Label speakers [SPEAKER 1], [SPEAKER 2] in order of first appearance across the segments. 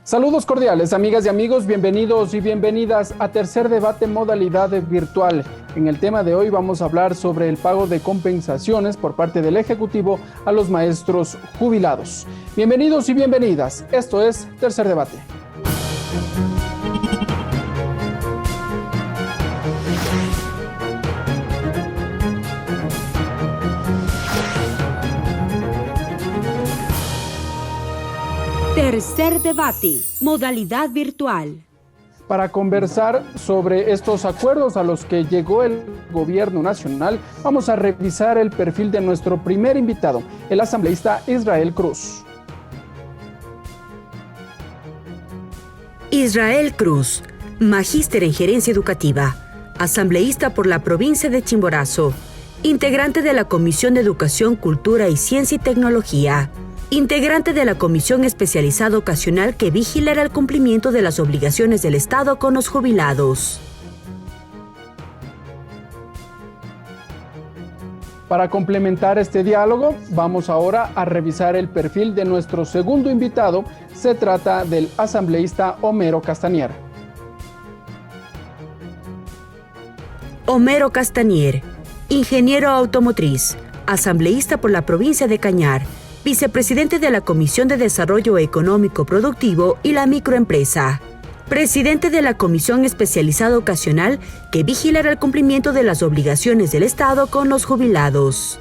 [SPEAKER 1] Saludos cordiales, amigas y amigos, bienvenidos y bienvenidas a Tercer Debate modalidad virtual. En el tema de hoy vamos a hablar sobre el pago de compensaciones por parte del Ejecutivo a los maestros jubilados. Bienvenidos y bienvenidas, esto es Tercer Debate.
[SPEAKER 2] Tercer Debate, modalidad virtual.
[SPEAKER 1] Para conversar sobre estos acuerdos a los que llegó el Gobierno Nacional, vamos a revisar el perfil de nuestro primer invitado, el asambleísta Israel Cruz.
[SPEAKER 2] Israel Cruz, magíster en gerencia educativa, asambleísta por la provincia de Chimborazo, integrante de la Comisión de Educación, Cultura y Ciencia y Tecnología, integrante de la Comisión Especializada Ocasional que vigilará el cumplimiento de las obligaciones del Estado con los jubilados.
[SPEAKER 1] Para complementar este diálogo, vamos ahora a revisar el perfil de nuestro segundo invitado. Se trata del asambleísta Homero Castanier.
[SPEAKER 2] Homero Castanier, ingeniero automotriz, asambleísta por la provincia de Cañar, vicepresidente de la Comisión de Desarrollo Económico Productivo y la Microempresa, presidente de la Comisión Especializada Ocasional que vigilará el cumplimiento de las obligaciones del Estado con los jubilados.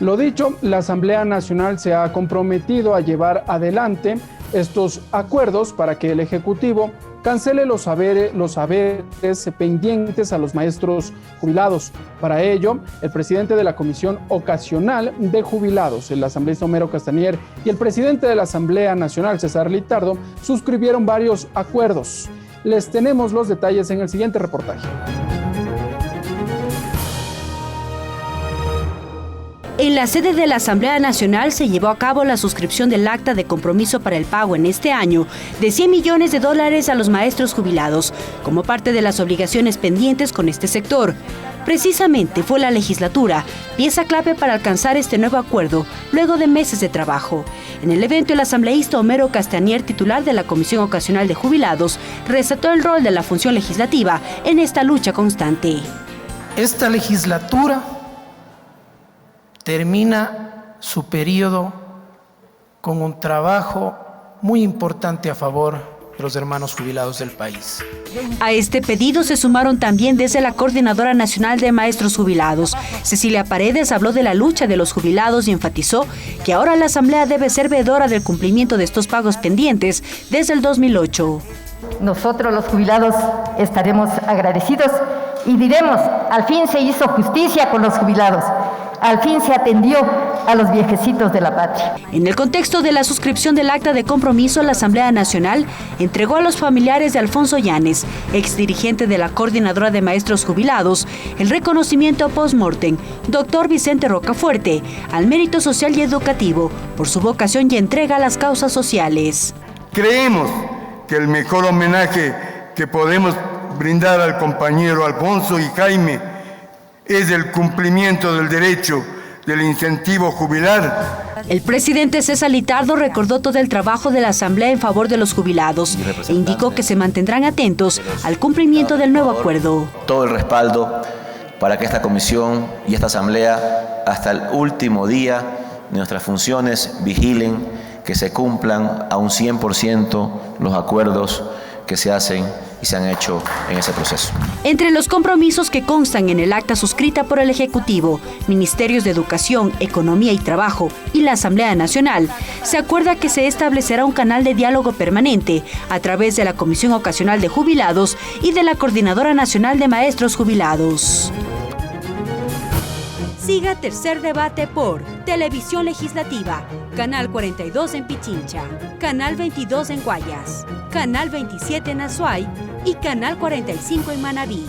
[SPEAKER 1] Lo dicho, la Asamblea Nacional se ha comprometido a llevar adelante estos acuerdos para que el Ejecutivo cancele los haberes pendientes a los maestros jubilados. Para ello, el presidente de la Comisión Ocasional de Jubilados, el asambleísta Homero Castanier, y el presidente de la Asamblea Nacional, César Litardo, suscribieron varios acuerdos. Les tenemos los detalles en el siguiente reportaje.
[SPEAKER 3] En la sede de la Asamblea Nacional se llevó a cabo la suscripción del acta de compromiso para el pago en este año de $100 millones a los maestros jubilados, como parte de las obligaciones pendientes con este sector. Precisamente fue la legislatura pieza clave para alcanzar este nuevo acuerdo, luego de meses de trabajo. En el evento, el asambleísta Homero Castanier, titular de la Comisión Ocasional de Jubilados, resaltó el rol de la función legislativa en esta lucha constante.
[SPEAKER 4] Esta legislatura termina su periodo con un trabajo muy importante a favor de los hermanos jubilados del país.
[SPEAKER 3] A este pedido se sumaron también desde la Coordinadora Nacional de Maestros Jubilados. Cecilia Paredes habló de la lucha de los jubilados y enfatizó que ahora la Asamblea debe ser veedora del cumplimiento de estos pagos pendientes desde el 2008.
[SPEAKER 5] Nosotros los jubilados estaremos agradecidos y diremos, al fin se hizo justicia con los jubilados. Al fin se atendió a los viejecitos de la patria.
[SPEAKER 3] En el contexto de la suscripción del acta de compromiso, la Asamblea Nacional entregó a los familiares de Alfonso Llanes, exdirigente de la Coordinadora de Maestros Jubilados, el reconocimiento post-mortem, doctor Vicente Rocafuerte, al mérito social y educativo por su vocación y entrega a las causas sociales.
[SPEAKER 6] Creemos que el mejor homenaje que podemos brindar al compañero Alfonso y Jaime es el cumplimiento del derecho del incentivo jubilar.
[SPEAKER 3] El presidente César Litardo recordó todo el trabajo de la Asamblea en favor de los jubilados e indicó que se mantendrán atentos al cumplimiento del nuevo acuerdo.
[SPEAKER 7] Todo el respaldo para que esta comisión y esta Asamblea, hasta el último día de nuestras funciones, vigilen que se cumplan a un 100% los acuerdos que se hacen y se han hecho en ese proceso.
[SPEAKER 3] Entre los compromisos que constan en el acta suscrita por el Ejecutivo, Ministerios de Educación, Economía y Trabajo y la Asamblea Nacional, se acuerda que se establecerá un canal de diálogo permanente a través de la Comisión Ocasional de Jubilados y de la Coordinadora Nacional de Maestros Jubilados. Siga Tercer Debate por Televisión Legislativa, Canal 42 en Pichincha, Canal 22 en Guayas, Canal 27 en Azuay y Canal 45 en Manabí.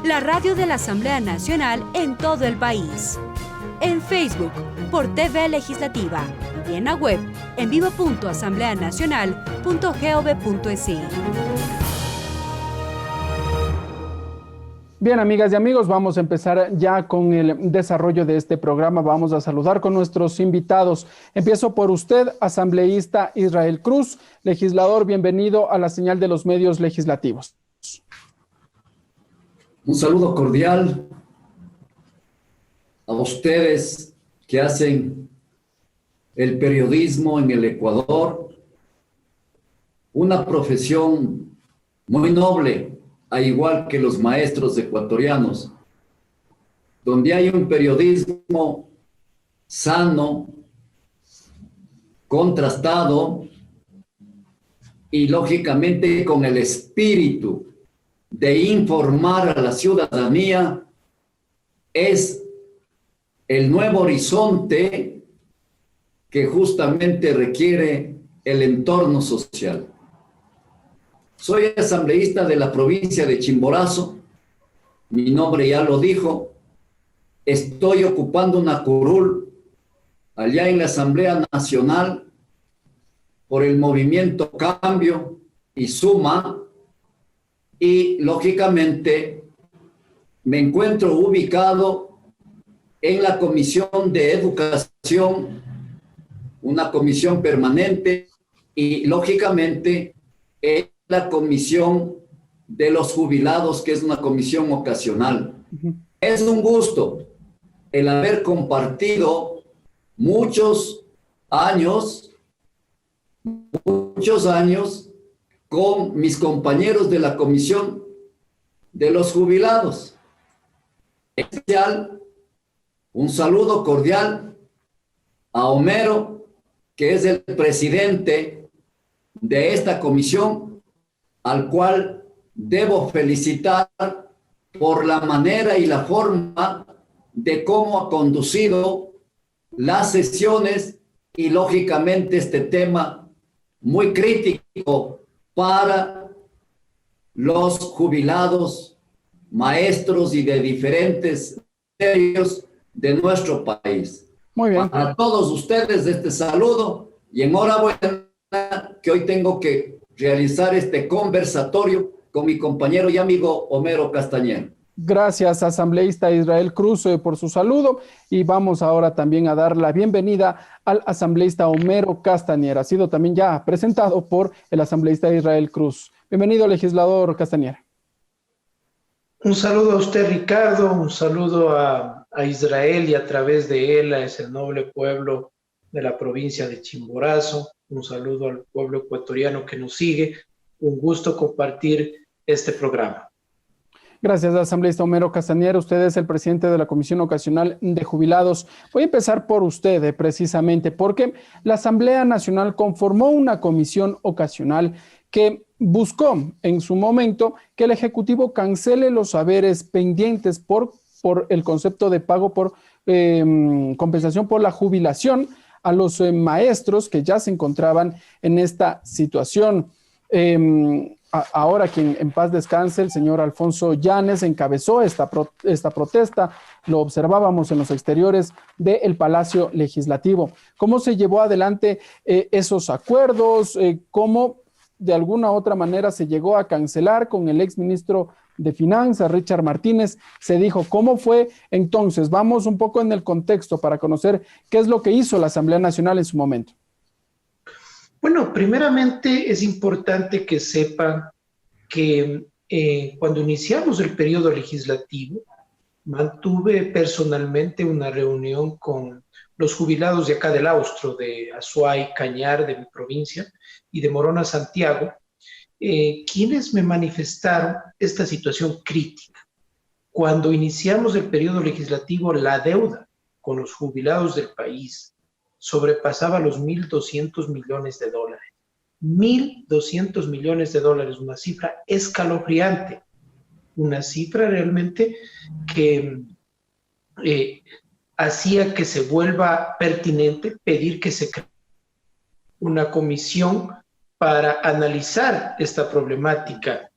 [SPEAKER 3] La radio de la Asamblea Nacional en todo el país. En Facebook por TV Legislativa y en la web en vivo.asambleanacional.gov.es.
[SPEAKER 1] Bien, amigas y amigos, vamos a empezar ya con el desarrollo de este programa. Vamos a saludar con nuestros invitados. Empiezo por usted, asambleísta Israel Cruz, legislador, bienvenido a la señal de los medios legislativos.
[SPEAKER 8] Un saludo cordial a ustedes que hacen el periodismo en el Ecuador, una profesión muy noble, al igual que los maestros ecuatorianos, donde hay un periodismo sano, contrastado y lógicamente con el espíritu de informar a la ciudadanía, es el nuevo horizonte que justamente requiere el entorno social. Soy asambleísta de la provincia de Chimborazo, mi nombre ya lo dijo, estoy ocupando una curul allá en la Asamblea Nacional por el movimiento Cambio y Suma, y lógicamente me encuentro ubicado en la Comisión de Educación, una comisión permanente, y lógicamente en la Comisión de los Jubilados, que es una comisión ocasional. Es un gusto el haber compartido muchos años con mis compañeros de la Comisión de los Jubilados. En especial, un saludo cordial a Homero, que es el presidente de esta comisión, al cual debo felicitar por la manera y la forma de cómo ha conducido las sesiones y lógicamente este tema muy crítico para los jubilados, maestros y de diferentes ministerios de nuestro país.
[SPEAKER 1] Muy bien.
[SPEAKER 8] Para todos ustedes este saludo y enhorabuena que hoy tengo que realizar este conversatorio con mi compañero y amigo Homero Castañer.
[SPEAKER 1] Gracias, asambleísta Israel Cruz, por su saludo, y vamos ahora también a dar la bienvenida al asambleísta Homero Castañer. Ha sido también ya presentado por el asambleísta Israel Cruz. Bienvenido, legislador Castañer.
[SPEAKER 9] Un saludo a usted, Ricardo, un saludo a Israel y a través de él es el noble pueblo de la provincia de Chimborazo. Un saludo al pueblo ecuatoriano que nos sigue. Un gusto compartir este programa.
[SPEAKER 1] Gracias, asambleísta Homero Castañer. Usted es el presidente de la Comisión Ocasional de Jubilados. Voy a empezar por usted, precisamente, porque la Asamblea Nacional conformó una comisión ocasional que buscó en su momento que el Ejecutivo cancele los haberes pendientes por el concepto de pago por compensación por la jubilación a los maestros que ya se encontraban en esta situación. Ahora quien en paz descanse, el señor Alfonso Llanes, encabezó esta protesta. Lo observábamos en los exteriores del Palacio Legislativo. ¿Cómo se llevó adelante esos acuerdos? ¿Cómo de alguna u otra manera se llegó a cancelar con el exministro de Finanzas, Richard Martínez? Se dijo, ¿cómo fue entonces? Vamos un poco en el contexto para conocer qué es lo que hizo la Asamblea Nacional en su momento.
[SPEAKER 9] Bueno, primeramente es importante que sepan que cuando iniciamos el periodo legislativo, mantuve personalmente una reunión con los jubilados de acá del Austro, de Azuay, Cañar, de mi provincia, y de Morona, Santiago, quienes me manifestaron esta situación crítica. Cuando iniciamos el periodo legislativo, la deuda con los jubilados del país sobrepasaba los 1.200 millones de dólares. 1.200 millones de dólares, una cifra escalofriante, una cifra realmente que hacía que se vuelva pertinente pedir que se cree una comisión para analizar esta problemática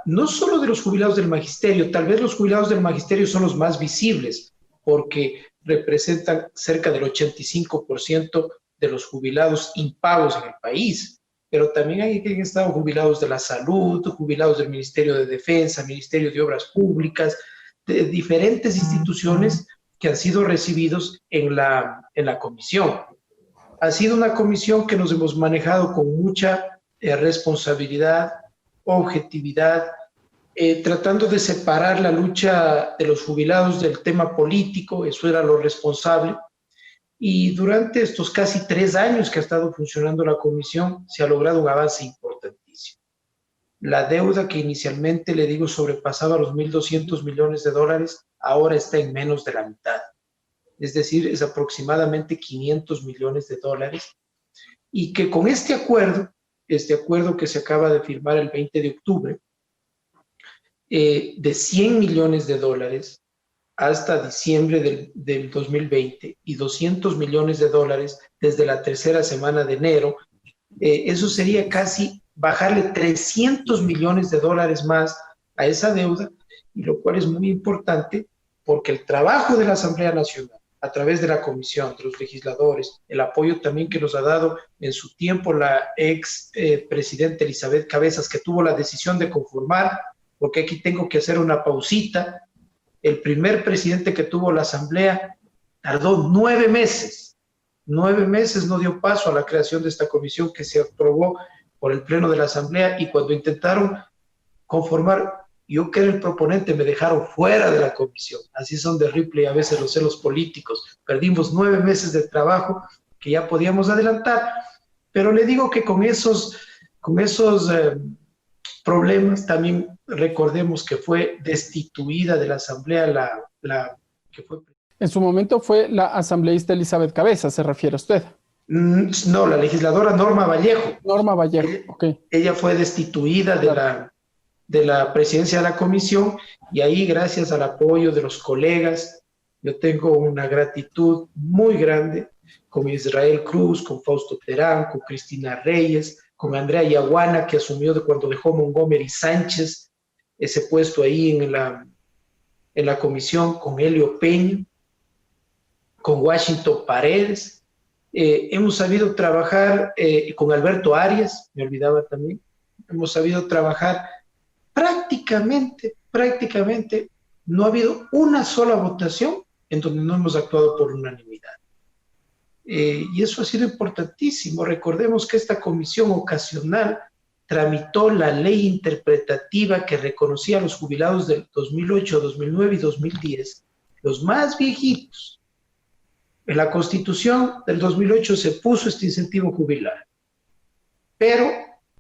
[SPEAKER 9] no solo de los jubilados del magisterio. Tal vez los jubilados del magisterio son los más visibles, porque representan cerca del 85% de los jubilados impagos en el país, pero también hay que han estado jubilados de la salud, jubilados del Ministerio de Defensa, Ministerio de Obras Públicas, de diferentes instituciones que han sido recibidos en la comisión. Ha sido una comisión que nos hemos manejado con mucha responsabilidad, objetividad, tratando de separar la lucha de los jubilados del tema político, eso era lo responsable. Y durante estos casi 3 años que ha estado funcionando la comisión, se ha logrado un avance importantísimo. La deuda que inicialmente, le digo, sobrepasaba los 1.200 millones de dólares, ahora está en menos de la mitad. Es decir, es aproximadamente 500 millones de dólares. Y que con este acuerdo que se acaba de firmar el 20 de octubre, de 100 millones de dólares, hasta diciembre del 2020 y 200 millones de dólares desde la tercera semana de enero, eso sería casi bajarle 300 millones de dólares más a esa deuda, y lo cual es muy importante porque el trabajo de la Asamblea Nacional, a través de la comisión, de los legisladores, el apoyo también que nos ha dado en su tiempo la ex presidenta Elizabeth Cabezas, que tuvo la decisión de conformar, porque aquí tengo que hacer una pausita. El primer presidente que tuvo la Asamblea tardó 9 meses. 9 meses no dio paso a la creación de esta comisión que se aprobó por el Pleno de la Asamblea, y cuando intentaron conformar, yo que era el proponente, me dejaron fuera de la comisión. Así son de Ripley a veces los celos políticos. Perdimos 9 meses de trabajo que ya podíamos adelantar, pero le digo que con esos problemas también recordemos que fue destituida de la Asamblea que fue...
[SPEAKER 1] En su momento fue la asambleísta Elizabeth Cabezas, ¿se refiere a usted?
[SPEAKER 9] No, la legisladora Norma Vallejo.
[SPEAKER 1] Norma Vallejo, ok.
[SPEAKER 9] Ella fue destituida de la presidencia de la comisión, y ahí, gracias al apoyo de los colegas, yo tengo una gratitud muy grande con Israel Cruz, con Fausto Terán, con Cristina Reyes, con Andrea Yaguana, que asumió cuando dejó Montgomery Sánchez ese puesto ahí en la comisión, con Helio Peña, con Washington Paredes. Hemos sabido trabajar con Alberto Arias, me olvidaba también. Hemos sabido trabajar prácticamente, no ha habido una sola votación en donde no hemos actuado por unanimidad. Y eso ha sido importantísimo. Recordemos que esta comisión ocasional tramitó la ley interpretativa que reconocía a los jubilados del 2008, 2009 y 2010, los más viejitos. En la Constitución del 2008 se puso este incentivo jubilar, pero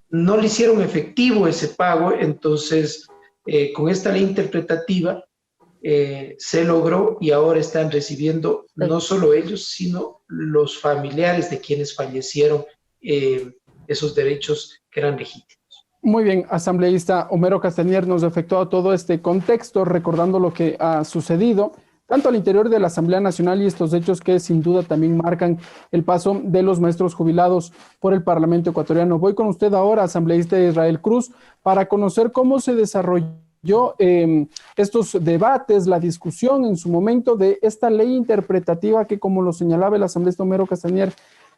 [SPEAKER 9] no le hicieron efectivo ese pago. Entonces, con esta ley interpretativa se logró, y ahora están recibiendo no solo ellos, sino los familiares de quienes fallecieron esos derechos que eran legítimos.
[SPEAKER 1] Muy bien, asambleísta Homero Castañer nos efectuó todo este contexto recordando lo que ha sucedido tanto al interior de la Asamblea Nacional y estos hechos que sin duda también marcan el paso de los maestros jubilados por el Parlamento ecuatoriano. Voy con usted ahora, asambleísta Israel Cruz, para conocer cómo se desarrolló estos debates, la discusión en su momento de esta ley interpretativa que, como lo señalaba el asambleísta Homero Castañer,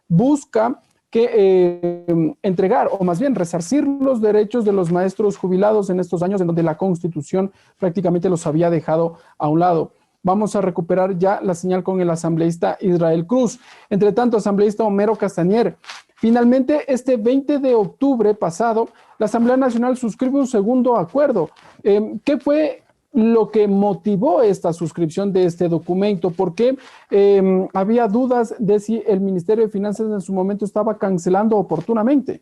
[SPEAKER 1] busca que entregar, o más bien resarcir los derechos de los maestros jubilados en estos años en donde la Constitución prácticamente los había dejado a un lado. Vamos a recuperar ya la señal con el asambleísta Israel Cruz. Entre tanto, asambleísta Homero Castañer, finalmente este 20 de octubre pasado, la Asamblea Nacional suscribe un segundo acuerdo. ¿Qué fue lo que motivó esta suscripción de este documento? ¿Por qué había dudas de si el Ministerio de Finanzas en su momento estaba cancelando oportunamente?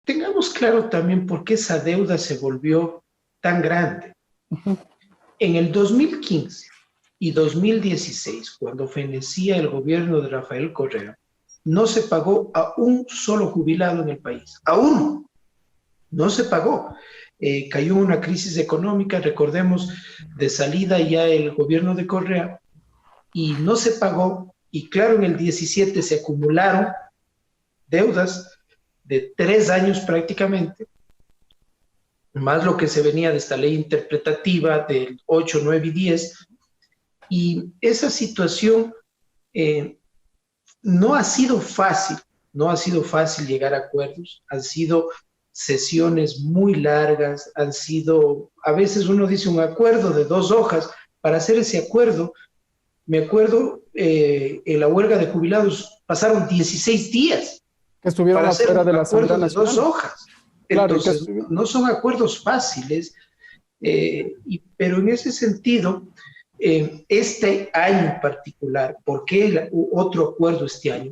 [SPEAKER 9] Tengamos claro también por qué esa deuda se volvió tan grande. En el 2015 y 2016, cuando fenecía el gobierno de Rafael Correa, no se pagó a un solo jubilado en el país. A uno. No se pagó. Cayó una crisis económica, recordemos, de salida ya el gobierno de Correa, y no se pagó. Y claro, en el 17 se acumularon deudas de 3 años prácticamente, más lo que se venía de esta ley interpretativa del 8, 9 y 10, y esa situación no ha sido fácil no ha sido fácil llegar a acuerdos, han sido sesiones muy largas, han sido, a veces uno dice un acuerdo de 2 hojas. Para hacer ese acuerdo, me acuerdo, en la huelga de jubilados pasaron 16 días
[SPEAKER 1] que estuvieron
[SPEAKER 9] para hacer
[SPEAKER 1] afuera
[SPEAKER 9] un
[SPEAKER 1] de la
[SPEAKER 9] acuerdo
[SPEAKER 1] Asamblea
[SPEAKER 9] de 2
[SPEAKER 1] Nacional.
[SPEAKER 9] hojas.
[SPEAKER 1] Claro,
[SPEAKER 9] Entonces, no son acuerdos fáciles, pero en ese sentido, este año en particular, ¿por qué otro acuerdo este año?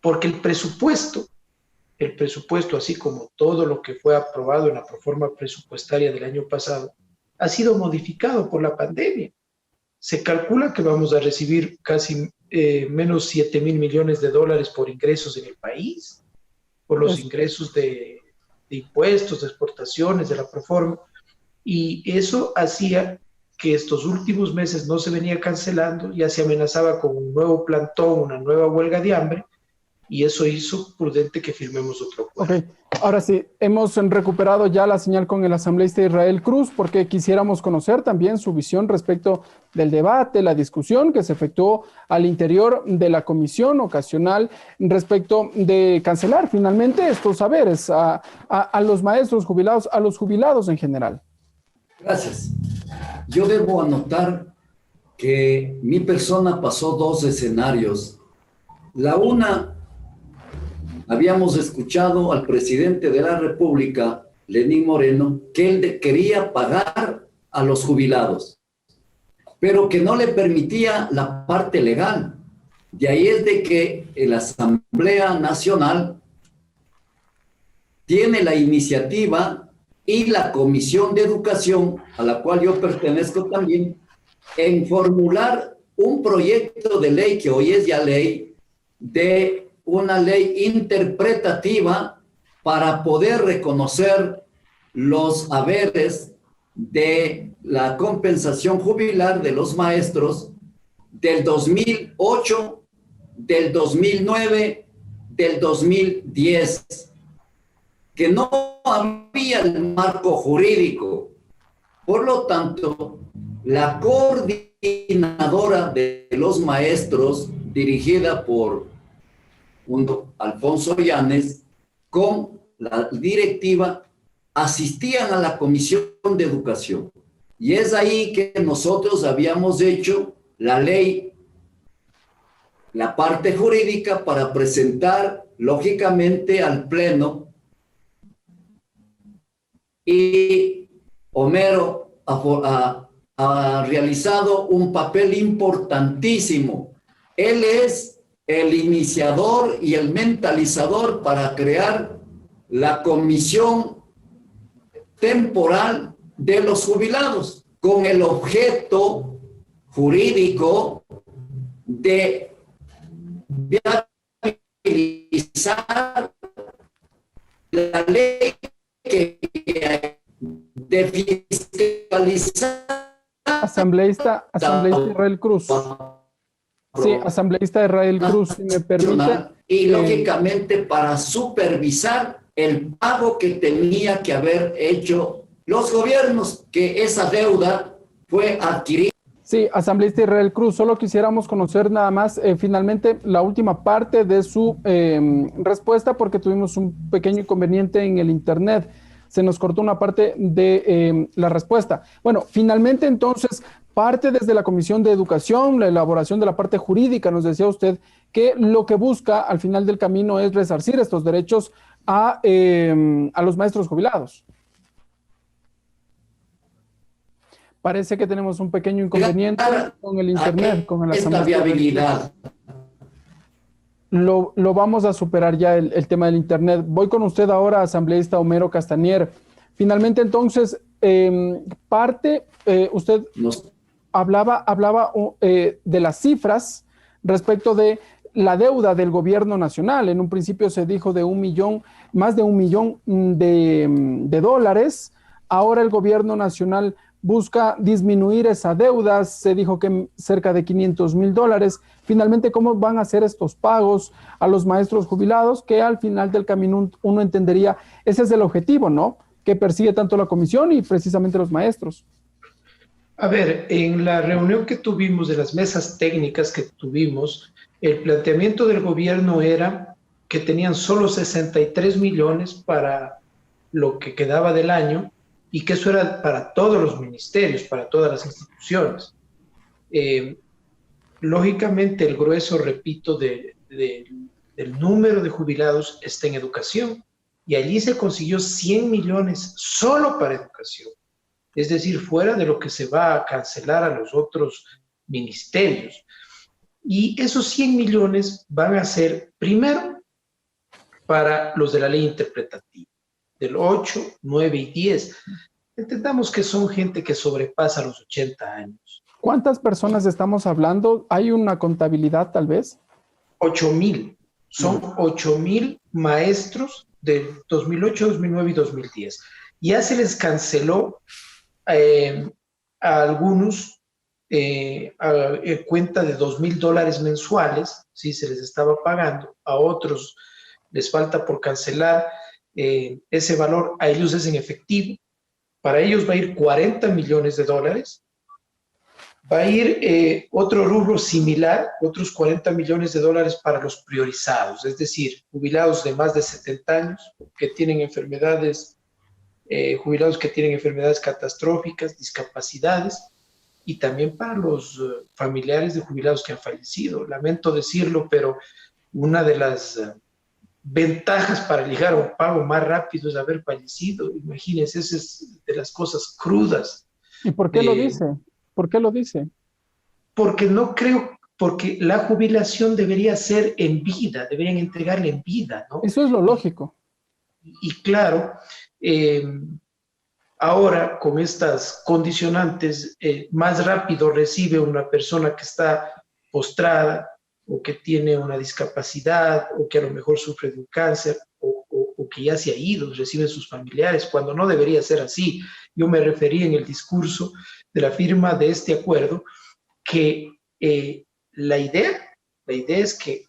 [SPEAKER 9] Porque el presupuesto, así como todo lo que fue aprobado en la proforma presupuestaria del año pasado, ha sido modificado por la pandemia. Se calcula que vamos a recibir casi menos 7.000 millones de dólares por ingresos en el país, por los ingresos de impuestos, de exportaciones, de la proforma, y eso hacía que estos últimos meses no se venía cancelando, ya se amenazaba con un nuevo plantón, una nueva huelga de hambre, y eso hizo prudente que firmemos otro acuerdo.
[SPEAKER 1] Ok, ahora sí, hemos recuperado ya la señal con el asambleísta Israel Cruz, porque quisiéramos conocer también su visión respecto del debate, la discusión que se efectuó al interior de la comisión ocasional respecto de cancelar finalmente estos saberes a los maestros jubilados, a los jubilados en general.
[SPEAKER 8] Gracias. Yo debo anotar que mi persona pasó 2 escenarios. La una, habíamos escuchado al presidente de la República, Lenín Moreno, que él quería pagar a los jubilados, pero que no le permitía la parte legal. De ahí es de que la Asamblea Nacional tiene la iniciativa y la Comisión de Educación, a la cual yo pertenezco también, en formular un proyecto de ley, que hoy es ya ley, de una ley interpretativa para poder reconocer los haberes de la compensación jubilar de los maestros del 2008, del 2009, del 2010, que no había el marco jurídico. Por lo tanto, la coordinadora de los maestros, dirigida por Alfonso Llanes, con la directiva, asistían a la Comisión de Educación. Y es ahí que nosotros habíamos hecho la ley, la parte jurídica, para presentar, lógicamente, al Pleno. Y Homero ha realizado un papel importantísimo. Él es el iniciador y el mentalizador para crear la comisión temporal de los jubilados, con el objeto jurídico de viabilizar la ley de fiscalizar.
[SPEAKER 1] Asambleísta Israel Cruz. Sí, asambleísta Israel Cruz, si me permite.
[SPEAKER 8] Y lógicamente para supervisar el pago que tenía que haber hecho los gobiernos, que esa deuda fue adquirida.
[SPEAKER 1] Sí, asambleísta Israel Cruz, solo quisiéramos conocer nada más finalmente la última parte de su respuesta, porque tuvimos un pequeño inconveniente en el internet. Se nos cortó una parte de la respuesta. Bueno, finalmente entonces, parte desde la Comisión de Educación, la elaboración de la parte jurídica, nos decía usted que lo que busca al final del camino es resarcir estos derechos a los maestros jubilados. Parece que tenemos un pequeño inconveniente con el internet, con el
[SPEAKER 8] esta viabilidad.
[SPEAKER 1] Lo vamos a superar ya el tema del internet. Voy con usted ahora, asambleísta Homero Castanier. Finalmente, entonces, usted hablaba de las cifras respecto de la deuda del gobierno nacional. En un principio se dijo de más de un millón de dólares. Ahora el gobierno nacional busca disminuir esa deuda, se dijo que cerca de $500,000. Finalmente, ¿cómo van a ser estos pagos a los maestros jubilados? Que al final del camino uno entendería, ese es el objetivo, ¿no? Que persigue tanto la comisión y precisamente los maestros.
[SPEAKER 9] A ver, en la reunión que tuvimos, de las mesas técnicas que tuvimos, el planteamiento del gobierno era que tenían solo 63 millones para lo que quedaba del año y que eso era para todos los ministerios, para todas las instituciones. Lógicamente, el grueso, repito, del número de jubilados está en educación y allí se consiguió 100 millones solo para educación, es decir, fuera de lo que se va a cancelar a los otros ministerios. Y esos 100 millones van a ser, primero, para los de la ley interpretativa, del 8, 9 y 10. Entendamos que son gente que sobrepasa los 80 años.
[SPEAKER 1] ¿Cuántas personas estamos hablando? ¿Hay una contabilidad tal vez?
[SPEAKER 9] 8,000. Son 8,000 maestros del 2008, 2009 y 2010. Ya se les canceló a algunos cuenta de $2,000 mensuales, ¿sí? Se les estaba pagando. A otros les falta por cancelar ese valor. A ellos es en efectivo. Para ellos va a ir $40 millones. Va a ir otro rubro similar, otros $40 millones para los priorizados, es decir, jubilados de más de 70 años que tienen enfermedades, jubilados que tienen enfermedades catastróficas, discapacidades, y también para los familiares de jubilados que han fallecido. Lamento decirlo, pero una de las ventajas para llegar a un pago más rápido es haber fallecido. Imagínense, esa es de las cosas crudas.
[SPEAKER 1] ¿Y por qué lo dice? ¿Por qué lo dice?
[SPEAKER 9] Porque no creo, porque la jubilación debería ser en vida, deberían entregarle en vida, ¿no?
[SPEAKER 1] Eso es lo lógico.
[SPEAKER 9] Y claro, ahora con estas condicionantes, más rápido recibe una persona que está postrada o que tiene una discapacidad o que a lo mejor sufre de un cáncer o que ya se ha ido, reciben sus familiares, cuando no debería ser así. Yo me referí en el discurso de la firma de este acuerdo que la idea es que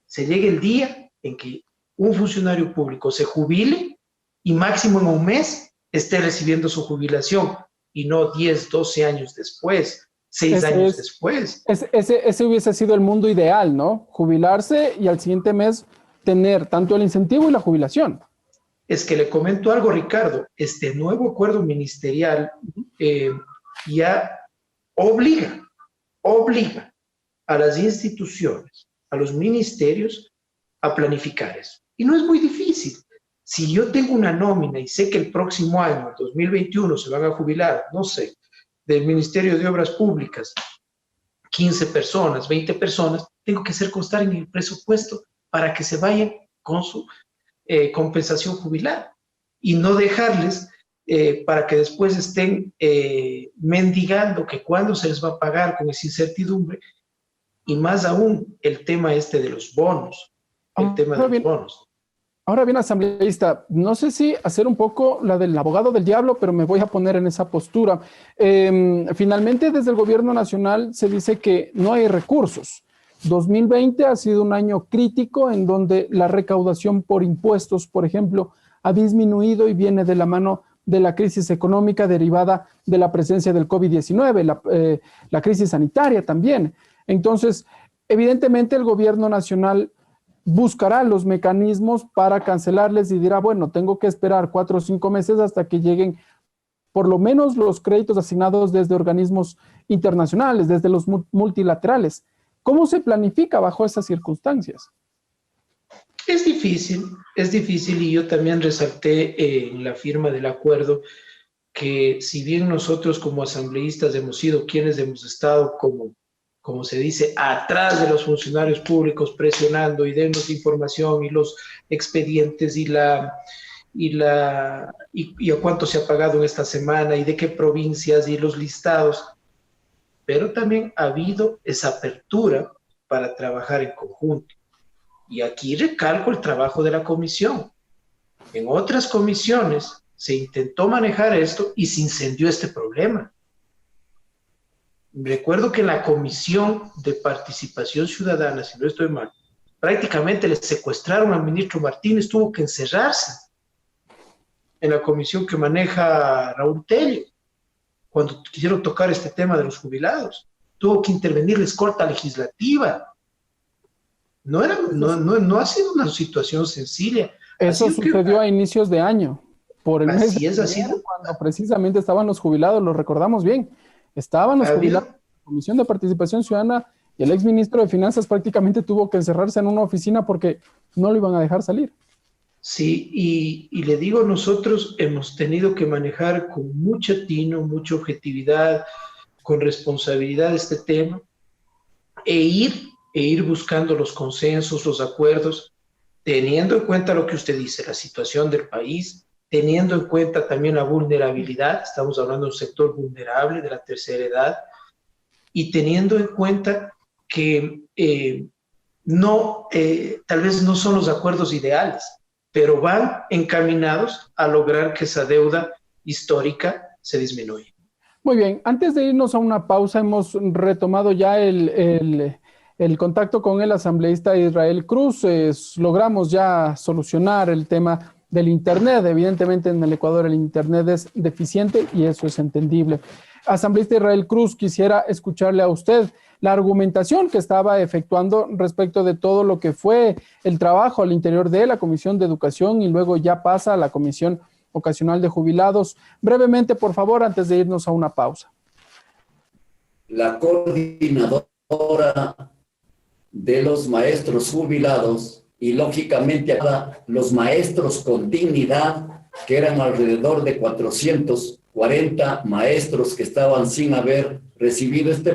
[SPEAKER 9] se llegue el día en que un funcionario público se jubile y máximo en un mes esté recibiendo su jubilación y no 10, 12 años después, 6 años después.
[SPEAKER 1] Ese hubiese sido el mundo ideal, ¿no? Jubilarse y al siguiente mes tener tanto el incentivo y la jubilación.
[SPEAKER 9] Es que le comento algo, Ricardo, este nuevo acuerdo ministerial ya obliga a las instituciones, a los ministerios a planificar eso. Y no es muy difícil. Si yo tengo una nómina y sé que el próximo año, 2021, se van a jubilar, no sé, del Ministerio de Obras Públicas, 15 personas, 20 personas, tengo que hacer constar en el presupuesto para que se vayan con su compensación jubilar y no dejarles para que después estén mendigando que cuándo se les va a pagar con esa incertidumbre, y más aún el tema este de los bonos, bonos.
[SPEAKER 1] Ahora bien, asambleísta, no sé si hacer un poco la del abogado del diablo, pero me voy a poner en esa postura. Finalmente, desde el gobierno nacional se dice que no hay recursos. 2020 ha sido un año crítico en donde la recaudación por impuestos, por ejemplo, ha disminuido y viene de la mano de la crisis económica derivada de la presencia del COVID-19, la crisis sanitaria también. Entonces, evidentemente el gobierno nacional buscará los mecanismos para cancelarles y dirá, bueno, tengo que esperar 4 o 5 meses hasta que lleguen por lo menos los créditos asignados desde organismos internacionales, desde los multilaterales. ¿Cómo se planifica bajo esas circunstancias?
[SPEAKER 9] Es difícil y yo también resalté en la firma del acuerdo que si bien nosotros como asambleístas hemos sido quienes hemos estado como se dice, atrás de los funcionarios públicos presionando y dando información y los expedientes y a cuánto se ha pagado en esta semana y de qué provincias y los listados, pero también ha habido esa apertura para trabajar en conjunto. Y aquí recalco el trabajo de la comisión. En otras comisiones se intentó manejar esto y se incendió este problema. Recuerdo que en la Comisión de Participación Ciudadana, si no estoy mal, prácticamente le secuestraron al ministro Martínez, tuvo que encerrarse en la comisión que maneja Raúl Tello, cuando quisieron tocar este tema de los jubilados. Tuvo que intervenir la escolta legislativa. No ha sido una situación sencilla.
[SPEAKER 1] Eso sucedió a inicios de año, por el mes de
[SPEAKER 9] enero,
[SPEAKER 1] cuando precisamente estaban los jubilados, lo recordamos bien. Estaban los jubilados de la Comisión de Participación Ciudadana y el exministro de Finanzas prácticamente tuvo que encerrarse en una oficina porque no lo iban a dejar salir.
[SPEAKER 9] Sí, y le digo, nosotros hemos tenido que manejar con mucho tino, mucha objetividad, con responsabilidad este tema, e ir buscando los consensos, los acuerdos, teniendo en cuenta lo que usted dice, la situación del país, teniendo en cuenta también la vulnerabilidad, estamos hablando de un sector vulnerable de la tercera edad, y teniendo en cuenta que tal vez no son los acuerdos ideales, pero van encaminados a lograr que esa deuda histórica se disminuya.
[SPEAKER 1] Muy bien, antes de irnos a una pausa, hemos retomado ya el contacto con el asambleísta Israel Cruz. Logramos ya solucionar el tema del Internet. Evidentemente en el Ecuador el Internet es deficiente y eso es entendible. Asambleísta Israel Cruz, quisiera escucharle a usted la argumentación que estaba efectuando respecto de todo lo que fue el trabajo al interior de la Comisión de Educación y luego ya pasa a la Comisión Ocasional de Jubilados. Brevemente, por favor, antes de irnos a una pausa.
[SPEAKER 8] La coordinadora de los maestros jubilados y lógicamente los maestros con dignidad, que eran alrededor de 440 maestros que estaban sin haber recibido este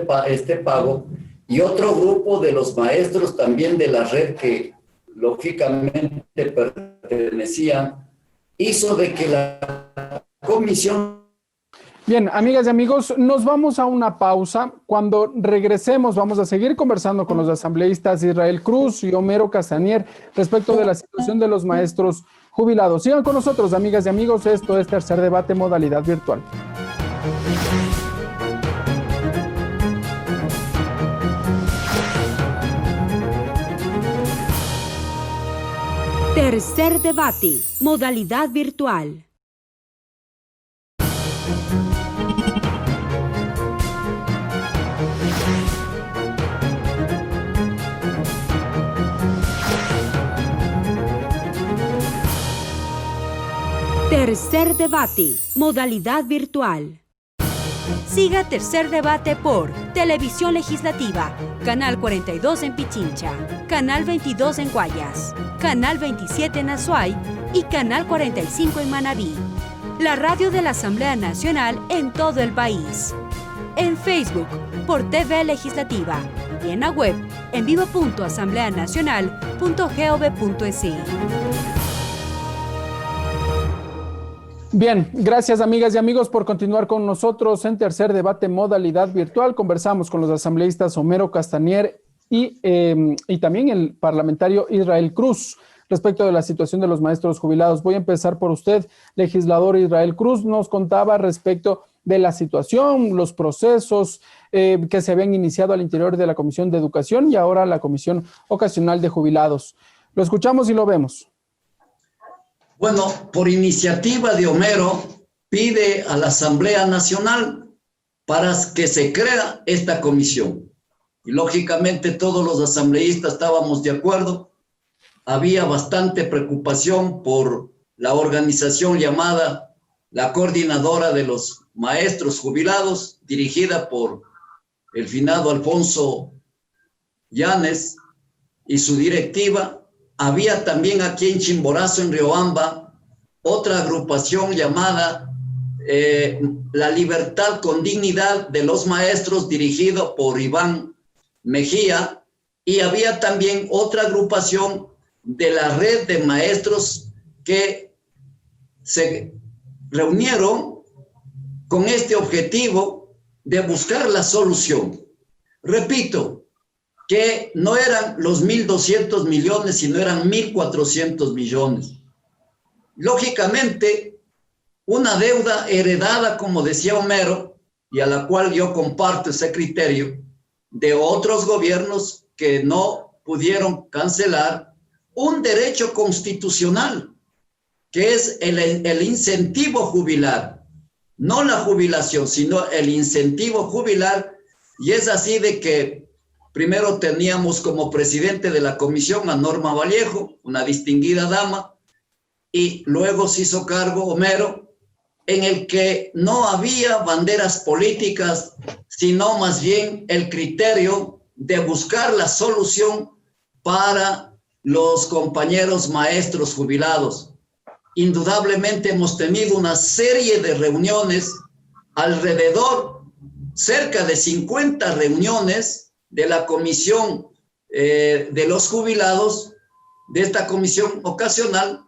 [SPEAKER 8] pago, y otro grupo de los maestros también de la red que lógicamente pertenecían, hizo de que la comisión...
[SPEAKER 1] Bien, amigas y amigos, nos vamos a una pausa. Cuando regresemos vamos a seguir conversando con los asambleístas Israel Cruz y Homero Castanier respecto de la situación de los maestros jubilados. Sigan con nosotros, amigas y amigos. Esto es Tercer Debate, modalidad virtual.
[SPEAKER 2] Tercer Debate, modalidad virtual. Tercer Debate, modalidad virtual. Siga Tercer Debate por Televisión Legislativa, Canal 42 en Pichincha, Canal 22 en Guayas, Canal 27 en Azuay y Canal 45 en Manabí. La radio de la Asamblea Nacional en todo el país. En Facebook por TV Legislativa y en la web en vivo.asambleanacional.gov.es.
[SPEAKER 1] Bien, gracias amigas y amigos por continuar con nosotros en Tercer Debate, modalidad virtual. Conversamos con los asambleístas Homero Castanier y también el parlamentario Israel Cruz respecto de la situación de los maestros jubilados. Voy a empezar por usted, legislador Israel Cruz. Nos contaba respecto de la situación, los procesos que se habían iniciado al interior de la Comisión de Educación y ahora la Comisión Ocasional de Jubilados. Lo escuchamos y lo vemos.
[SPEAKER 8] Bueno, por iniciativa de Homero, pide a la Asamblea Nacional para que se crea esta comisión. Y lógicamente todos los asambleístas estábamos de acuerdo. Había bastante preocupación por la organización llamada la Coordinadora de los Maestros Jubilados, dirigida por el finado Alfonso Llanes y su directiva. Había también aquí en Chimborazo, en Riobamba, otra agrupación llamada La Libertad con Dignidad de los Maestros, dirigido por Iván Mejía, y había también otra agrupación de la red de maestros que se reunieron con este objetivo de buscar la solución. Repito, que no eran los 1.200 millones, sino eran 1.400 millones. Lógicamente, una deuda heredada, como decía Homero, y a la cual yo comparto ese criterio, de otros gobiernos que no pudieron cancelar un derecho constitucional, que es el incentivo jubilar. No la jubilación, sino el incentivo jubilar, y es así de que Primero teníamos como presidente de la comisión a Norma Vallejo, una distinguida dama, y luego se hizo cargo Homero, en el que no había banderas políticas, sino más bien el criterio de buscar la solución para los compañeros maestros jubilados. Indudablemente hemos tenido una serie de reuniones, alrededor, cerca de 50 reuniones de la comisión de los jubilados, de esta comisión ocasional,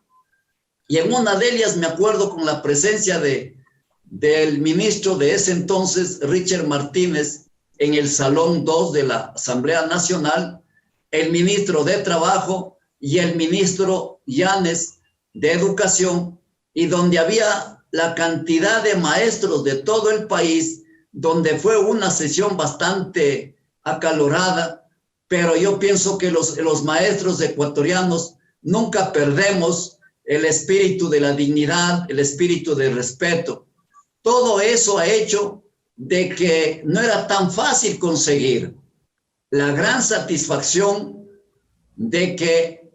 [SPEAKER 8] y en una de ellas me acuerdo con la presencia del ministro de ese entonces, Richard Martínez, en el Salón 2 de la Asamblea Nacional, el ministro de Trabajo y el ministro Llanes de Educación, y donde había la cantidad de maestros de todo el país, donde fue una sesión bastante acalorada, pero yo pienso que los maestros ecuatorianos nunca perdemos el espíritu de la dignidad, el espíritu de respeto. Todo eso ha hecho de que no era tan fácil conseguir la gran satisfacción de que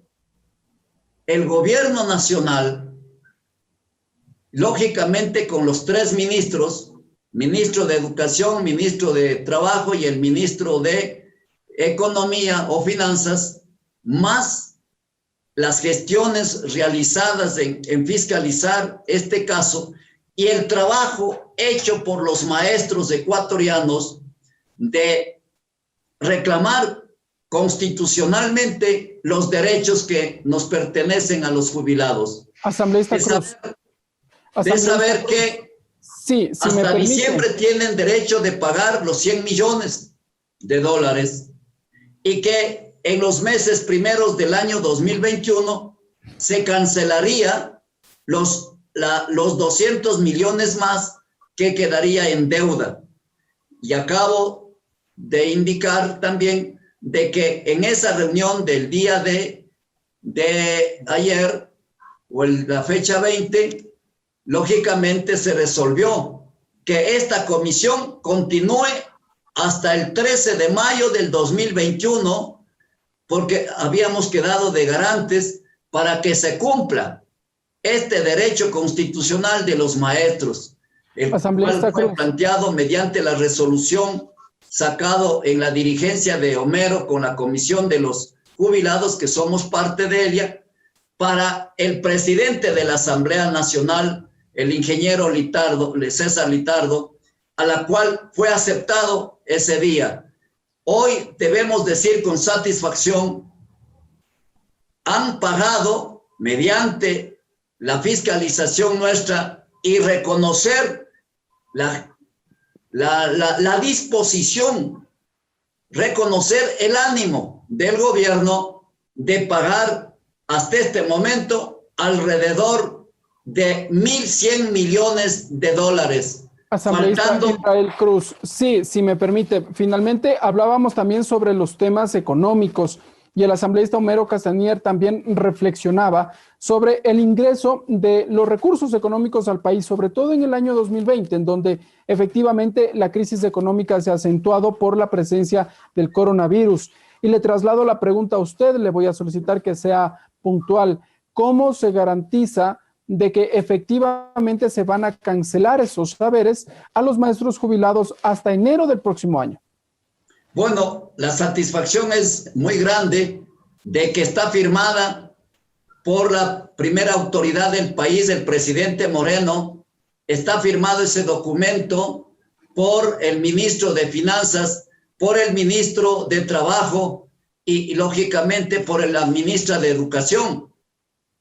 [SPEAKER 8] el gobierno nacional, lógicamente con los tres ministros, ministro de Educación, ministro de Trabajo y el ministro de Economía o Finanzas, más las gestiones realizadas en fiscalizar este caso y el trabajo hecho por los maestros ecuatorianos de reclamar constitucionalmente los derechos que nos pertenecen a los jubilados.
[SPEAKER 1] Asambleísta Cruz.
[SPEAKER 8] De saber que
[SPEAKER 1] sí, si
[SPEAKER 8] hasta diciembre tienen derecho de pagar los 100 millones de dólares y que en los meses primeros del año 2021 se cancelaría los 200 millones más que quedaría en deuda. Y acabo de indicar también de que en esa reunión del día de ayer o la fecha 20, lógicamente se resolvió que esta comisión continúe hasta el 13 de mayo del 2021, porque habíamos quedado de garantes para que se cumpla este derecho constitucional de los maestros, el cual fue planteado mediante la resolución sacado en la dirigencia de Homero con la comisión de los jubilados, que somos parte de ella, para el presidente de la Asamblea Nacional, el ingeniero César Litardo, a la cual fue aceptado ese día. Hoy debemos decir con satisfacción, han pagado mediante la fiscalización nuestra y reconocer la disposición, reconocer el ánimo del gobierno de pagar hasta este momento alrededor de 1.100 millones de dólares.
[SPEAKER 1] Asambleísta Israel Cruz, sí, si me permite, finalmente hablábamos también sobre los temas económicos y el asambleísta Homero Castañer también reflexionaba sobre el ingreso de los recursos económicos al país, sobre todo en el año 2020, en donde efectivamente la crisis económica se ha acentuado por la presencia del coronavirus. Y le traslado la pregunta a usted, le voy a solicitar que sea puntual. ¿Cómo se garantiza de que efectivamente se van a cancelar esos saberes a los maestros jubilados hasta enero del próximo año?
[SPEAKER 8] Bueno, la satisfacción es muy grande de que está firmada por la primera autoridad del país, el presidente Moreno. Está firmado ese documento por el ministro de Finanzas, por el ministro de Trabajo y lógicamente por la ministra de Educación.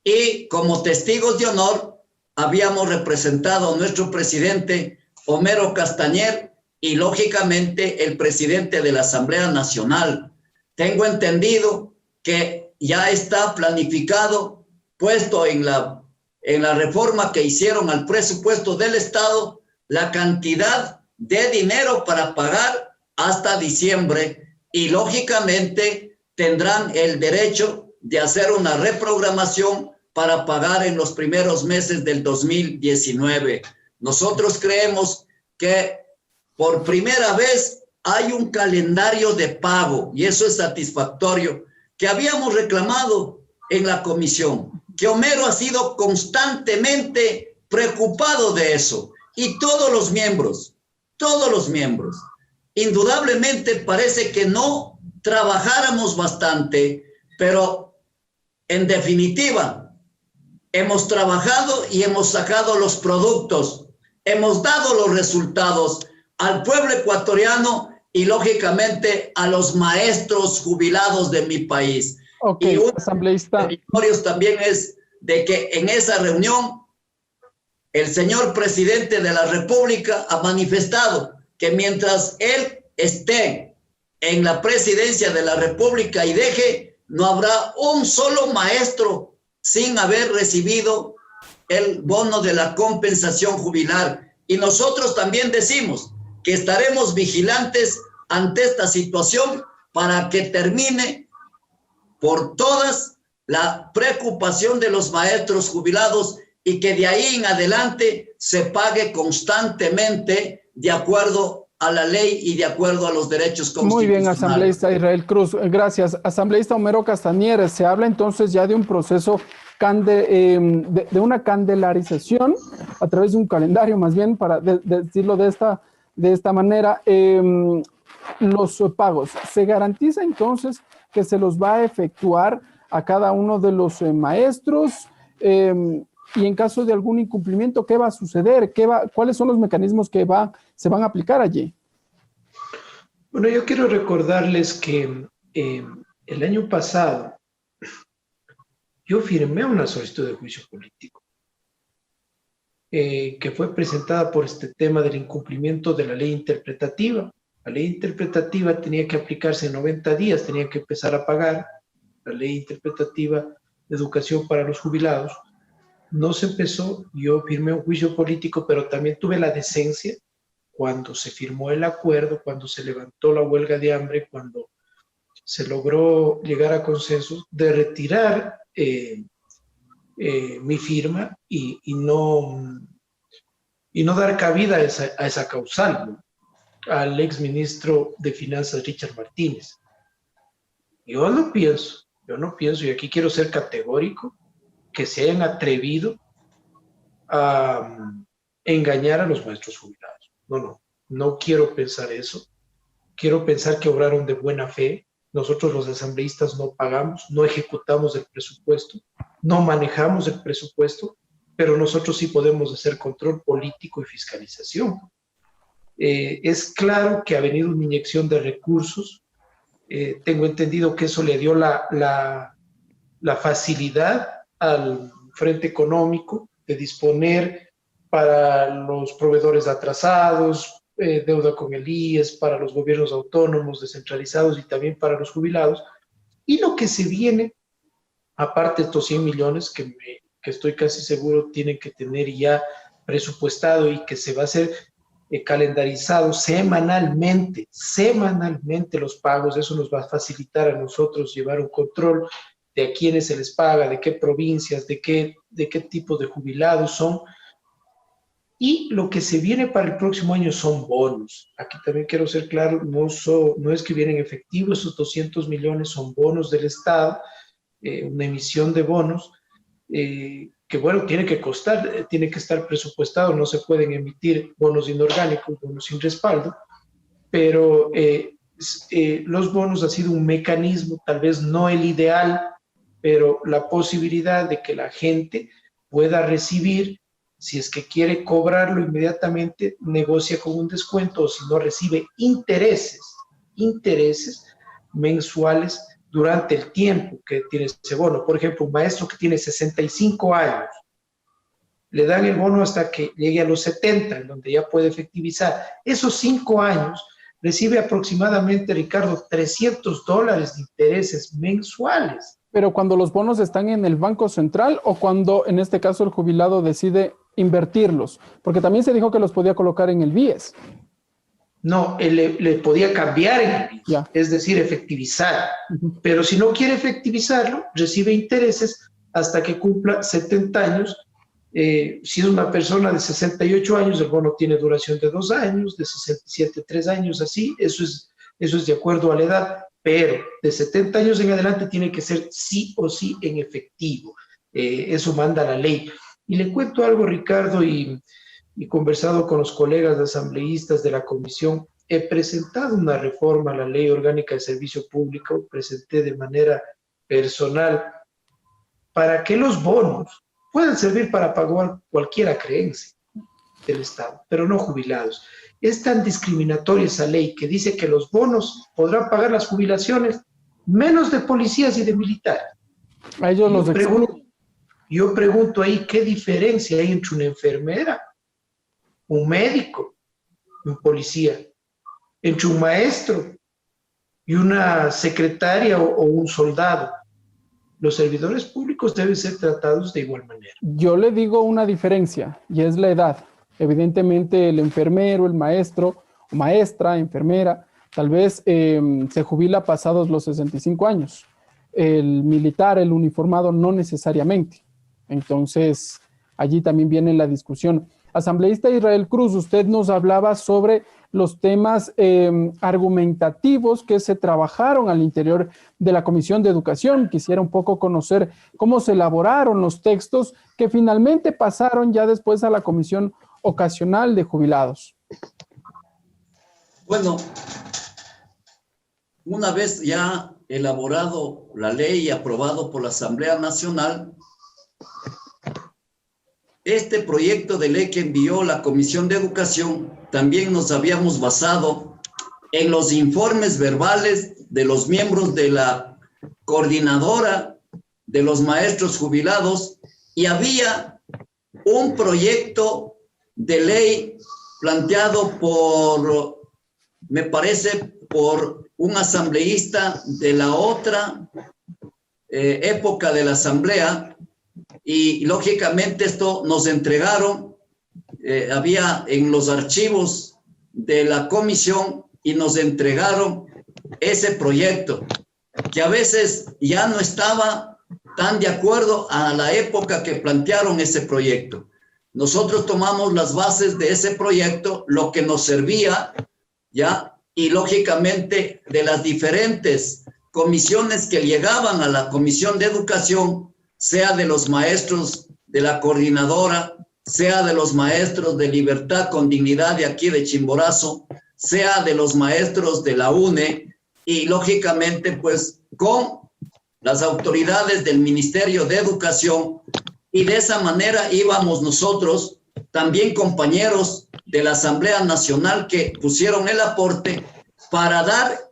[SPEAKER 8] Y como testigos de honor habíamos representado a nuestro presidente Homero Castañer y lógicamente el presidente de la Asamblea Nacional. Tengo entendido que ya está planificado, puesto en la reforma que hicieron al presupuesto del Estado, la cantidad de dinero para pagar hasta diciembre y lógicamente tendrán el derecho de hacer una reprogramación para pagar en los primeros meses del 2019. Nosotros creemos que por primera vez hay un calendario de pago, y eso es satisfactorio, que habíamos reclamado en la comisión, que Homero ha sido constantemente preocupado de eso, y todos los miembros. Indudablemente parece que no trabajáramos bastante, pero en definitiva, hemos trabajado y hemos sacado los productos, hemos dado los resultados al pueblo ecuatoriano y lógicamente a los maestros jubilados de mi país.
[SPEAKER 1] Ok,
[SPEAKER 8] y
[SPEAKER 1] asambleísta.
[SPEAKER 8] También es de que en esa reunión el señor presidente de la República ha manifestado que mientras él esté en la presidencia de la República y deje, no habrá un solo maestro sin haber recibido el bono de la compensación jubilar. Y nosotros también decimos que estaremos vigilantes ante esta situación para que termine por todas la preocupación de los maestros jubilados y que de ahí en adelante se pague constantemente de acuerdo a la ley y de acuerdo a los derechos constitucionales.
[SPEAKER 1] Muy bien, asambleísta Israel Cruz. Gracias. Asambleísta Homero Castañer, se habla entonces ya de un proceso de una candelarización a través de un calendario, más bien, para decirlo de esta manera. Los pagos, ¿se garantiza entonces que se los va a efectuar a cada uno de los maestros? Y en caso de algún incumplimiento, ¿qué va a suceder? ¿Cuáles son los mecanismos que se van a aplicar allí?
[SPEAKER 9] Bueno, yo quiero recordarles que el año pasado yo firmé una solicitud de juicio político que fue presentada por este tema del incumplimiento de la ley interpretativa. La ley interpretativa tenía que aplicarse en 90 días, tenía que empezar a pagar. La ley interpretativa de educación para los jubilados no se empezó. Yo firmé un juicio político, pero también tuve la decencia, cuando se firmó el acuerdo, cuando se levantó la huelga de hambre, cuando se logró llegar a consensos, de retirar mi firma y no dar cabida a esa causal, ¿no?, al exministro de Finanzas, Richard Martínez. Yo no pienso, y aquí quiero ser categórico, que se hayan atrevido a engañar a los maestros jubilados. No quiero pensar eso. Quiero pensar que obraron de buena fe. Nosotros los asambleístas no pagamos, no ejecutamos el presupuesto, no manejamos el presupuesto, pero nosotros sí podemos hacer control político y fiscalización. Es claro que ha venido una inyección de recursos. Tengo entendido que eso le dio la facilidad al Frente Económico de disponer para los proveedores atrasados, deuda con el IES, para los gobiernos autónomos descentralizados y también para los jubilados. Y lo que se viene, aparte de estos 100 millones que estoy casi seguro tienen que tener ya presupuestado y que se va a hacer calendarizado semanalmente los pagos. Eso nos va a facilitar a nosotros llevar un control de a quiénes se les paga, de qué provincias, de qué tipo de jubilados son. Y lo que se viene para el próximo año son bonos. Aquí también quiero ser claro, no es que vienen efectivos, esos 200 millones son bonos del Estado, una emisión de bonos, que bueno, tiene que costar, tiene que estar presupuestado, no se pueden emitir bonos inorgánicos, bonos sin respaldo, pero los bonos ha sido un mecanismo, tal vez no el ideal, pero la posibilidad de que la gente pueda recibir, si es que quiere cobrarlo inmediatamente, negocia con un descuento, o si no, recibe intereses mensuales durante el tiempo que tiene ese bono. Por ejemplo, un maestro que tiene 65 años, le dan el bono hasta que llegue a los 70, en donde ya puede efectivizar. Esos 5 años recibe aproximadamente, Ricardo, $300 de intereses mensuales.
[SPEAKER 1] Pero cuando los bonos están en el Banco Central o cuando, en este caso, el jubilado decide invertirlos, porque también se dijo que los podía colocar en el BIES.
[SPEAKER 9] No, le podía cambiar en el BIES, es decir, efectivizar. Pero si no quiere efectivizarlo, recibe intereses hasta que cumpla 70 años Si es una persona de 68 años, el bono tiene duración de 2 años, de 67, 3 años, así, eso es de acuerdo a la edad, pero de 70 años en adelante tiene que ser sí o sí en efectivo. Eso manda la ley. Y le cuento algo, Ricardo, y conversado con los colegas asambleístas de la comisión, he presentado una reforma a la Ley Orgánica de Servicio Público, presenté de manera personal, para que los bonos puedan servir para pagar cualquier acreencia del Estado, pero no jubilados. Es tan discriminatoria esa ley que dice que los bonos podrán pagar las jubilaciones menos de policías y de militares.
[SPEAKER 1] A ellos los excluyen.
[SPEAKER 9] Yo pregunto ahí, ¿qué diferencia hay entre una enfermera, un médico, un policía, entre un maestro y una secretaria o un soldado? Los servidores públicos deben ser tratados de igual manera.
[SPEAKER 1] Yo le digo una diferencia, y es la edad. Evidentemente el enfermero, el maestro, maestra, enfermera, tal vez se jubila pasados los 65 años. El militar, el uniformado, no necesariamente. Entonces, allí también viene la discusión. Asambleísta Israel Cruz, usted nos hablaba sobre los temas argumentativos que se trabajaron al interior de la Comisión de Educación. Quisiera un poco conocer cómo se elaboraron los textos que finalmente pasaron ya después a la Comisión Ocasional de Jubilados.
[SPEAKER 8] Bueno, una vez ya elaborado la ley y aprobado por la Asamblea Nacional, este proyecto de ley que envió la Comisión de Educación, también nos habíamos basado en los informes verbales de los miembros de la coordinadora de los maestros jubilados, y había un proyecto de ley planteado por, me parece, por un asambleísta de la otra época de la Asamblea, y lógicamente esto nos entregaron, había en los archivos de la comisión, y nos entregaron ese proyecto, que a veces ya no estaba tan de acuerdo a la época que plantearon ese proyecto. Nosotros tomamos las bases de ese proyecto, lo que nos servía, ¿ya? Y lógicamente de las diferentes comisiones que llegaban a la Comisión de Educación, sea de los maestros de la coordinadora, sea de los maestros de Libertad con Dignidad de aquí de Chimborazo, sea de los maestros de la UNE, y lógicamente pues con las autoridades del Ministerio de Educación, y de esa manera íbamos nosotros, también compañeros de la Asamblea Nacional que pusieron el aporte para dar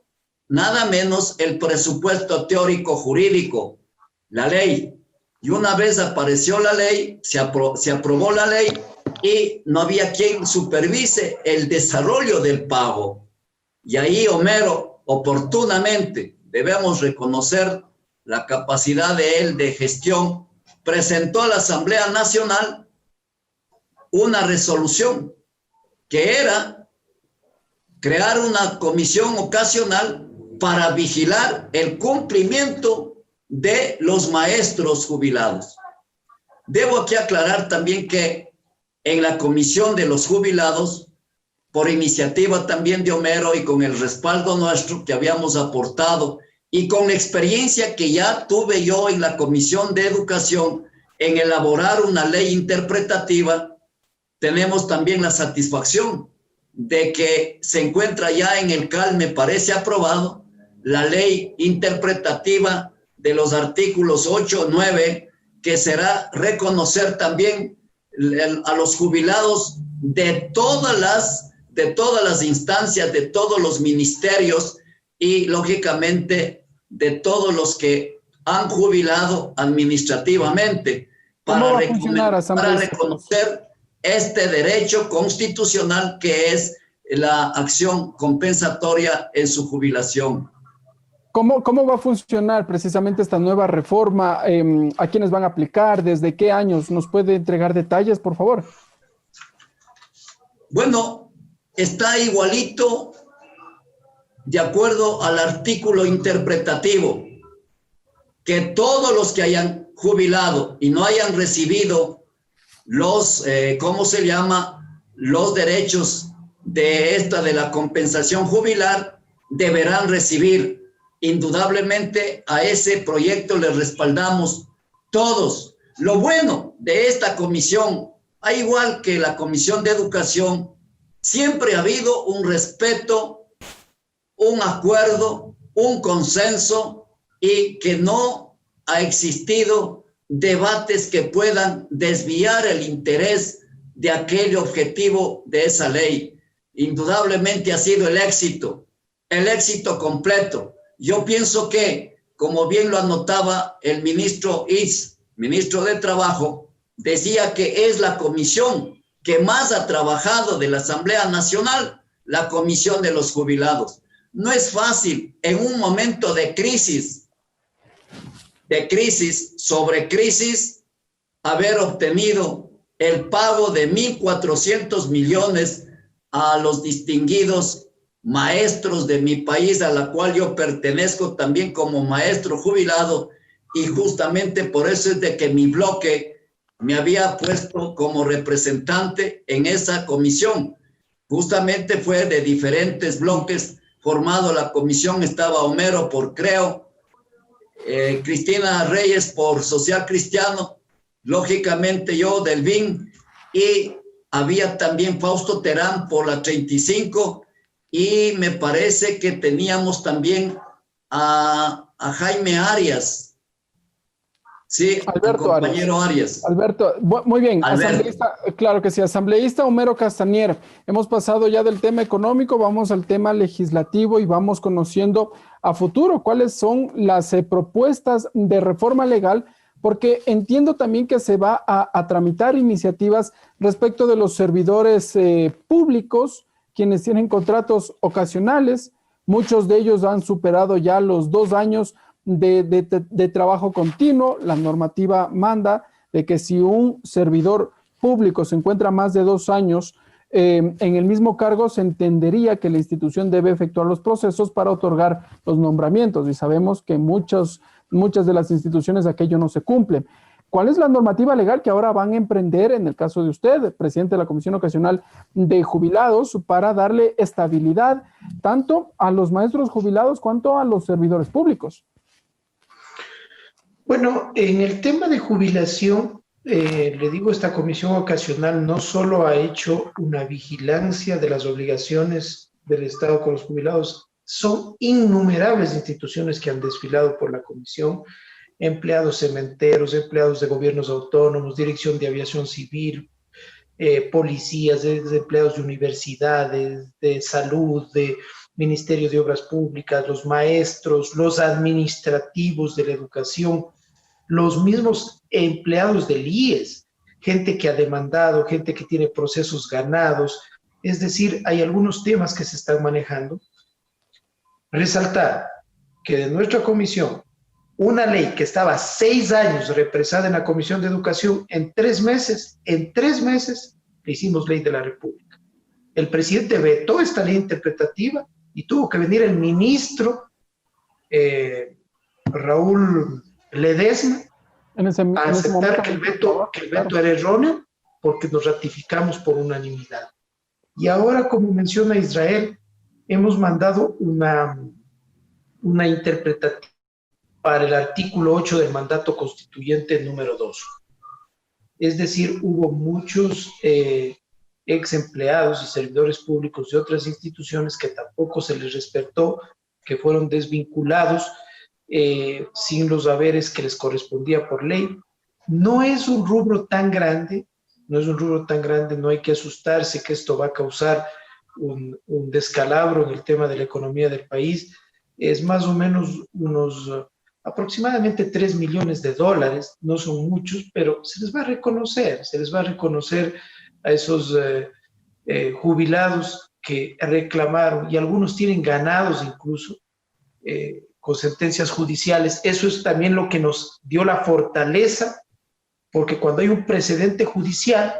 [SPEAKER 8] nada menos el presupuesto teórico jurídico, la ley. Y una vez apareció la ley, se aprobó la ley, y no había quien supervise el desarrollo del pago. Y ahí Homero, oportunamente, debemos reconocer la capacidad de él de gestión, presentó a la Asamblea Nacional una resolución que era crear una comisión ocasional para vigilar el cumplimiento de los maestros jubilados. Debo aquí aclarar también que en la comisión de los jubilados, por iniciativa también de Homero y con el respaldo nuestro que habíamos aportado, y con la experiencia que ya tuve yo en la Comisión de Educación en elaborar una ley interpretativa, tenemos también la satisfacción de que se encuentra ya en el CAL, me parece aprobado, la ley interpretativa de los artículos 8, 9, que será reconocer también a los jubilados de todas las instancias, de todos los ministerios, y lógicamente de todos los que han jubilado administrativamente, para reconocer este derecho constitucional que es la acción compensatoria en su jubilación.
[SPEAKER 1] ¿Cómo va a funcionar precisamente esta nueva reforma? ¿A quiénes van a aplicar? ¿Desde qué años? ¿Nos puede entregar detalles, por favor?
[SPEAKER 8] Bueno, está igualito de acuerdo al artículo interpretativo, que todos los que hayan jubilado y no hayan recibido los, ¿cómo se llama? Los derechos de la compensación jubilar deberán recibir. Indudablemente a ese proyecto le respaldamos todos. Lo bueno de esta comisión, al igual que la Comisión de Educación, siempre ha habido un respeto, un acuerdo, un consenso y que no ha existido debates que puedan desviar el interés de aquel objetivo de esa ley. Indudablemente ha sido el éxito completo. Yo pienso que, como bien lo anotaba el ministro Is, ministro de Trabajo, decía que es la comisión que más ha trabajado de la Asamblea Nacional, la comisión de los jubilados. No es fácil en un momento de crisis sobre crisis, haber obtenido el pago de 1.400 millones a los distinguidos maestros de mi país, a la cual yo pertenezco también como maestro jubilado, y justamente por eso es de que mi bloque me había puesto como representante en esa comisión. Justamente fue de diferentes bloques formado la comisión, estaba Homero por Creo, Cristina Reyes por Social Cristiano, lógicamente yo del BIN, y había también Fausto Terán por la 35, y me parece que teníamos también a Jaime Arias. Sí,
[SPEAKER 1] Alberto
[SPEAKER 8] compañero Arias.
[SPEAKER 1] Alberto, muy bien. Asambleísta, claro que sí, asambleísta Homero Castañer. Hemos pasado ya del tema económico, vamos al tema legislativo y vamos conociendo a futuro cuáles son las propuestas de reforma legal, porque entiendo también que se va a tramitar iniciativas respecto de los servidores públicos, quienes tienen contratos ocasionales. Muchos de ellos han superado ya los 2 años de trabajo continuo. La normativa manda de que si un servidor público se encuentra más de 2 años en el mismo cargo, se entendería que la institución debe efectuar los procesos para otorgar los nombramientos, y sabemos que muchas de las instituciones aquello no se cumplen. ¿Cuál es la normativa legal que ahora van a emprender, en el caso de usted, presidente de la Comisión Ocasional de Jubilados, para darle estabilidad tanto a los maestros jubilados cuanto a los servidores públicos?
[SPEAKER 9] Bueno, en el tema de jubilación, le digo, esta comisión ocasional no solo ha hecho una vigilancia de las obligaciones del Estado con los jubilados, son innumerables instituciones que han desfilado por la comisión: empleados cementeros, empleados de gobiernos autónomos, Dirección de Aviación Civil, policías, empleados de universidades, de salud, de Ministerio de Obras Públicas, los maestros, los administrativos de la educación, los mismos empleados del IES, gente que ha demandado, gente que tiene procesos ganados. Es decir, hay algunos temas que se están manejando. Resaltar que de nuestra comisión, una ley que estaba 6 años represada en la Comisión de Educación, en 3 meses, le hicimos ley de la República. El presidente vetó esta ley interpretativa y tuvo que venir el ministro Raúl Ledesma a aceptar que el veto era erróneo, porque nos ratificamos por unanimidad. Y ahora, como menciona Israel, hemos mandado una interpretativa para el artículo 8 del mandato constituyente número 2. Es decir, hubo muchos ex empleados y servidores públicos de otras instituciones que tampoco se les respetó, que fueron desvinculados sin los haberes que les correspondía por ley. No es un rubro tan grande, no hay que asustarse que esto va a causar un descalabro en el tema de la economía del país. Es más o menos aproximadamente $3 millones, no son muchos, pero se les va a reconocer a esos jubilados que reclamaron, y algunos tienen ganados incluso con sentencias judiciales. Eso es también lo que nos dio la fortaleza, porque cuando hay un precedente judicial,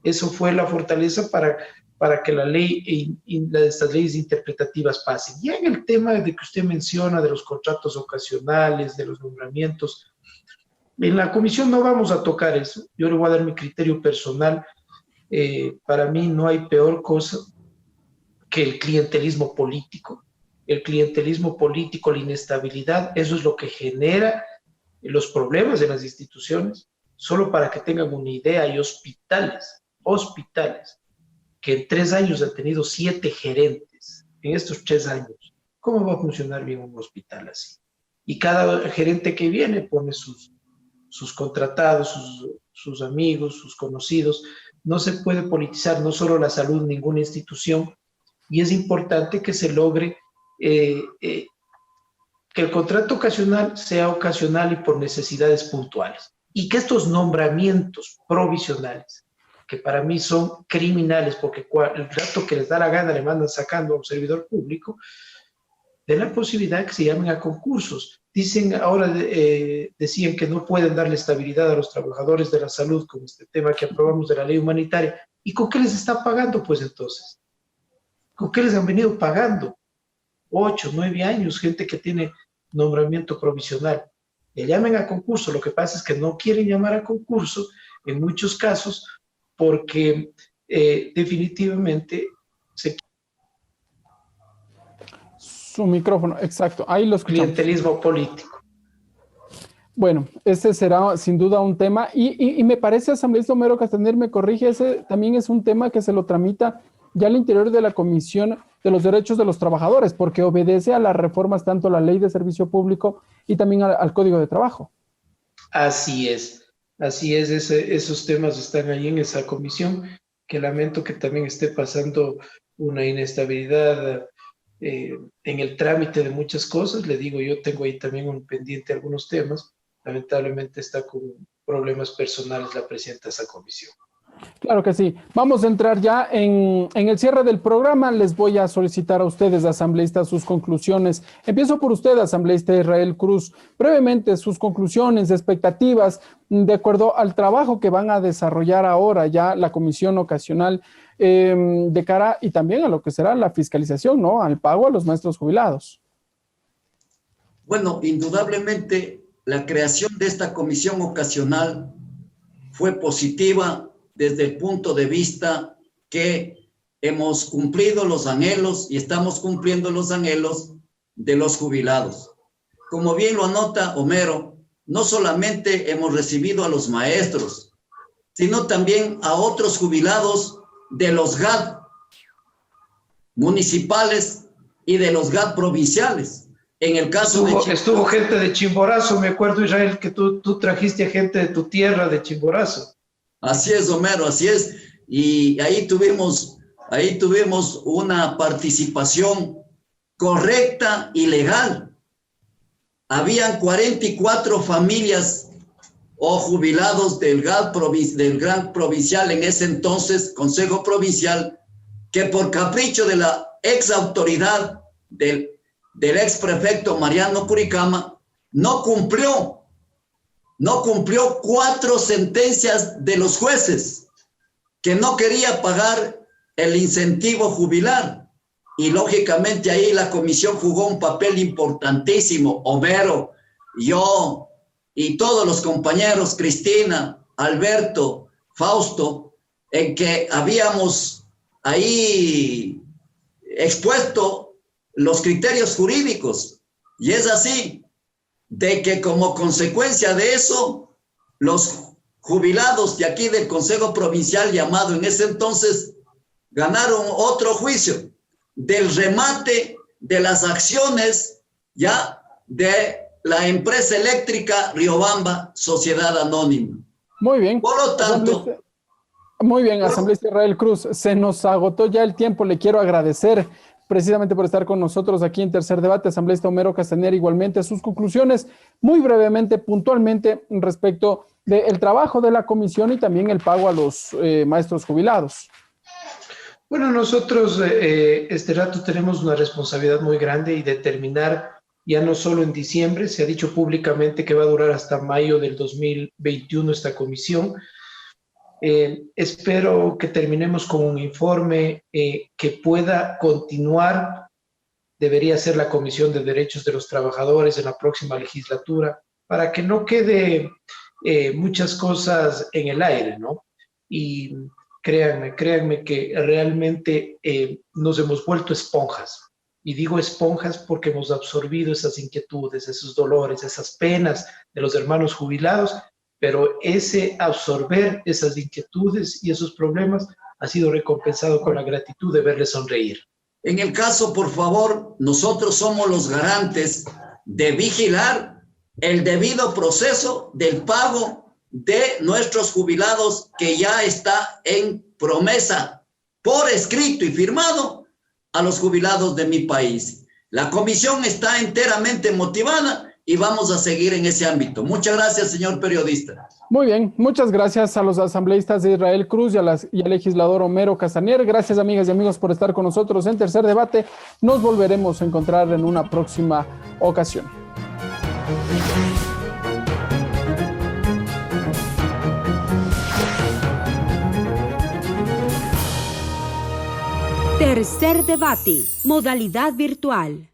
[SPEAKER 9] eso fue la fortaleza para que la ley y estas leyes interpretativas pasen. Ya en el tema de que usted menciona de los contratos ocasionales, de los nombramientos, En la comisión no vamos a tocar eso. Yo le voy a dar mi criterio personal. Para mí no hay peor cosa que el clientelismo político. El clientelismo político, la inestabilidad, eso es lo que genera los problemas en las instituciones. Solo para que tengan una idea, hay hospitales, que en 3 años han tenido 7 gerentes. En estos 3 años, ¿cómo va a funcionar bien un hospital así? Y cada gerente que viene pone sus contratados, sus amigos, sus conocidos. No se puede politizar no solo la salud, ninguna institución, y es importante que se logre que el contrato ocasional sea ocasional y por necesidades puntuales, y que estos nombramientos provisionales, que para mí son criminales, porque el rato que les da la gana le mandan sacando a un servidor público, den la posibilidad de que se llamen a concursos. Dicen ahora, decían que no pueden darle estabilidad a los trabajadores de la salud con este tema que aprobamos de la ley humanitaria. ¿Y con qué les está pagando, pues, entonces? ¿Con qué les han venido pagando? 8, 9 años, gente que tiene nombramiento provisional. Le llamen a concurso. Lo que pasa es que no quieren llamar a concurso en muchos casos porque definitivamente se...
[SPEAKER 1] Su micrófono, exacto, ahí lo escuchamos.
[SPEAKER 9] Clientelismo político.
[SPEAKER 1] Bueno, ese será sin duda un tema y me parece, asambleísta Homero Castañer, me corrige, ese también es un tema que se lo tramita ya al interior de la Comisión de los Derechos de los Trabajadores, porque obedece a las reformas tanto a la Ley de Servicio Público y también al Código de Trabajo.
[SPEAKER 9] Así es, esos temas están ahí en esa comisión, que lamento que también esté pasando una inestabilidad en el trámite de muchas cosas. Le digo, yo tengo ahí también un pendiente algunos temas. Lamentablemente está con problemas personales la presidenta de esa comisión.
[SPEAKER 1] Claro que sí. Vamos a entrar ya en el cierre del programa. Les voy a solicitar a ustedes, asambleístas, sus conclusiones. Empiezo por usted, asambleísta Israel Cruz. Brevemente, sus conclusiones, expectativas, de acuerdo al trabajo que van a desarrollar ahora ya la comisión ocasional de cara y también a lo que será la fiscalización, ¿no? Al pago a los maestros jubilados.
[SPEAKER 8] Bueno, indudablemente la creación de esta comisión ocasional fue positiva desde el punto de vista que hemos cumplido los anhelos y estamos cumpliendo los anhelos de los jubilados. Como bien lo anota Homero, no solamente hemos recibido a los maestros, sino también a otros jubilados de los GAD municipales y de los GAD provinciales. En el caso
[SPEAKER 9] estuvo gente de Chimborazo, me acuerdo, Israel, que tú trajiste a gente de tu tierra, de Chimborazo.
[SPEAKER 8] Así es, Homero, así es. Y ahí tuvimos una participación correcta y legal. Habían 44 familias o jubilados del GAD provincial en ese entonces, Consejo Provincial, que por capricho de la ex autoridad del ex prefecto Mariano Curicama, no cumplió 4 sentencias de los jueces, que no quería pagar el incentivo jubilar. Y lógicamente ahí la comisión jugó un papel importantísimo. Homero, yo y todos los compañeros, Cristina, Alberto, Fausto, en que habíamos ahí expuesto los criterios jurídicos. Y es así, de que como consecuencia de eso, los jubilados de aquí del Consejo Provincial, llamado en ese entonces, ganaron otro juicio del remate de las acciones ya de la empresa eléctrica Riobamba, Sociedad Anónima.
[SPEAKER 1] Muy bien.
[SPEAKER 8] Por lo tanto...
[SPEAKER 1] Muy bien, asambleísta Israel Cruz, se nos agotó ya el tiempo. Le quiero agradecer precisamente por estar con nosotros aquí en Tercer Debate. Asambleísta Homero Castañer, igualmente sus conclusiones, muy brevemente, puntualmente, respecto del trabajo de la comisión y también el pago a los maestros jubilados.
[SPEAKER 9] Bueno, nosotros este rato tenemos una responsabilidad muy grande y determinar, ya no solo en diciembre, se ha dicho públicamente que va a durar hasta mayo del 2021 esta comisión. Espero que terminemos con un informe que pueda continuar. Debería ser la Comisión de Derechos de los Trabajadores en la próxima legislatura. para que no quede muchas cosas en el aire, ¿no? Y créanme que realmente nos hemos vuelto esponjas. Y digo esponjas porque hemos absorbido esas inquietudes, esos dolores, esas penas de los hermanos jubilados, pero ese absorber esas inquietudes y esos problemas ha sido recompensado con la gratitud de verles sonreír.
[SPEAKER 8] En el caso, por favor, nosotros somos los garantes de vigilar el debido proceso del pago de nuestros jubilados, que ya está en promesa por escrito y firmado a los jubilados de mi país. La comisión está enteramente motivada y vamos a seguir en ese ámbito. Muchas gracias, señor periodista.
[SPEAKER 1] Muy bien, muchas gracias a los asambleístas de Israel Cruz y al legislador Homero Casanier. Gracias, amigas y amigos, por estar con nosotros en Tercer Debate. Nos volveremos a encontrar en una próxima ocasión.
[SPEAKER 2] Tercer Debate, modalidad virtual.